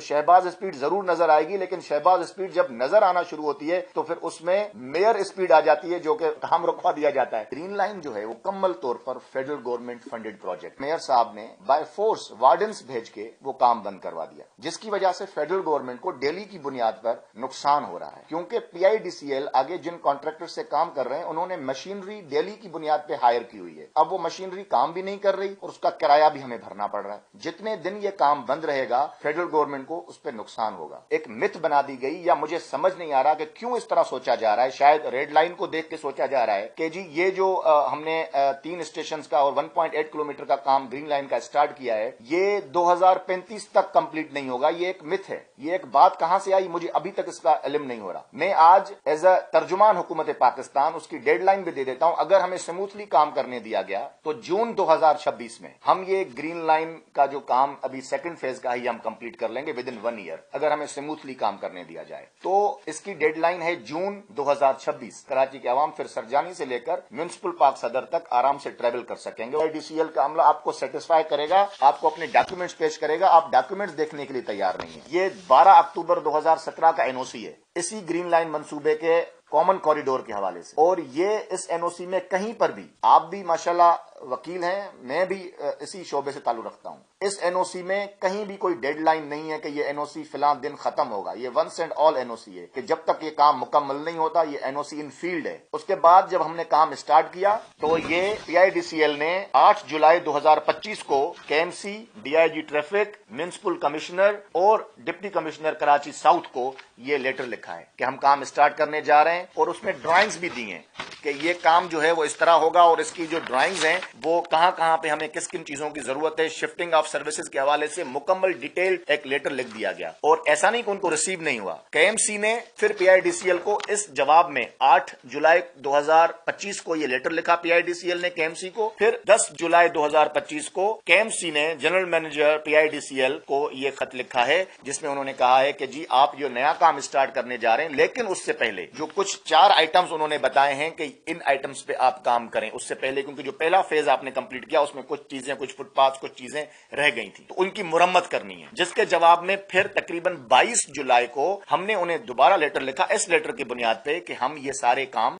Shahbaz speed जरूर नजर आएगी, लेकिन शहबाज स्पीड जब नजर आना शुरू होती है तो फिर उसमें मेयर स्पीड आ जाती है, जो कि काम रुकवा दिया जाता है। ग्रीन लाइन जो है वो मुकम्मल तौर पर federal government funded project. Mayor साहब ने बाय फोर्स वार्डन्स भेज के वो काम बंद करवा दिया, जिसकी वजह से फेडरल गवर्नमेंट को डेली की बुनियाद पर नुकसान हो रहा है, क्योंकि PIDCL आगे जिन कॉन्ट्रैक्टर से काम कर रहे हैं उन्होंने मशीनरी डेली की बुनियाद पे हायर की हुई है। अब वो मशीनरी काम भी नहीं कर रही और उसका किराया भी हमें भरना पड़ रहा है। जितने दिन ये काम बंद रहेगा फेडरल गवर्नमेंट को उस पर नुकसान होगा। एक मिथ बना दी गई, या मुझे समझ नहीं आ रहा कि क्यों इस तरह सोचा जा रहा है। शायद रेड लाइन को देख के सोचा जा रहा है कि जी ये जो हमने 3 स्टेशन का और 1.8 किलोमीटर का काम ग्रीन लाइन का स्टार्ट किया है, ये 2035 तक कंप्लीट नहीं होगा। ये एक मिथ है। ये एक बात कहां से आई मुझे अभी तक इसका इल्म नहीं हो रहा। मैं आज एज अ तर्जुमान हुकूमत पाकिस्तान उसकी डेडलाइन भी दे देता हूं। अगर हमें स्मूथली काम करने दिया गया तो जून 2026 में हम ये ग्रीन लाइन का जो काम अभी सेकंड फेज का ही हम कंप्लीट कर लेंगे विद इन 1 ईयर, अगर हमें स्मूथली काम करने दिया जाए तो। इसकी डेडलाइन है जून 2026। कराची के अवाम फिर सरजानी से लेकर म्युनिसिपल पार्क सदर तक आराम से ट्रेवल कर सकेंगे। PIDCL का अमला आपको सेटिस्फाई करेगा, आपको अपने डॉक्यूमेंट्स पेश करेगा, आप डॉक्यूमेंट्स देखने के लिए तैयार नहीं है। ये 12 अक्टूबर 2017 का NOC है, इसी ग्रीन लाइन मंसूबे के कॉमन कॉरिडोर के हवाले से। और ये इस NOC में कहीं पर भी, आप भी माशाल्लाह वकील हैं, मैं भी इसी शोबे से ताल्लुक रखता हूं, इस NOC में कहीं भी कोई डेडलाइन नहीं है कि ये NOC फिलहाल दिन खत्म होगा। ये वंस एंड ऑल NOC है कि जब तक ये काम मुकम्मल नहीं होता ये NOC इन फील्ड है। उसके बाद जब हमने काम स्टार्ट किया तो ये PIDCL ने 8 जुलाई 2025 को KMC, DIG traffic, municipal commissioner और डिप्टी कमिश्नर कराची साउथ को ये लेटर लिखा है कि हम काम स्टार्ट करने जा रहे हैं, और उसमें ड्राइंग्स भी दी हैं कि ये काम जो है वो इस तरह होगा, और इसकी जो ड्राइंग्स हैं वो कहां कहां पे हमें किस किन चीजों की जरूरत है। शिफ्टिंग ऑफ सर्विसेज के हवाले से मुकम्मल डिटेल्ड एक लेटर लिख दिया गया। और ऐसा नहीं कि उनको रिसीव नहीं हुआ, KMC ने फिर PIDCL को इस जवाब में 8 जुलाई 2025 को ये लेटर लिखा PIDCL ने KMC को। फिर 10 जुलाई 2025 को KMC ने जनरल मैनेजर PIDCL को ये खत लिखा है, जिसमें उन्होंने कहा है कि जी आप जो नया काम स्टार्ट करने जा रहे हैं, लेकिन उससे पहले जो कुछ 4 आइटम्स उन्होंने बताए हैं कि इन आइटम्स पे आप काम करें उससे पहले, क्योंकि जो पहला फेज आपने कंप्लीट किया उसमें कुछ चीजें, कुछ फुटपाथ, कुछ चीजें रह गई थी, तो उनकी मुरम्मत करनी है। जिसके जवाब में फिर तकरीबन 22 जुलाई को हमने उन्हें दोबारा लेटर लिखा, इस लेटर की बुनियाद पे कि हम ये सारे काम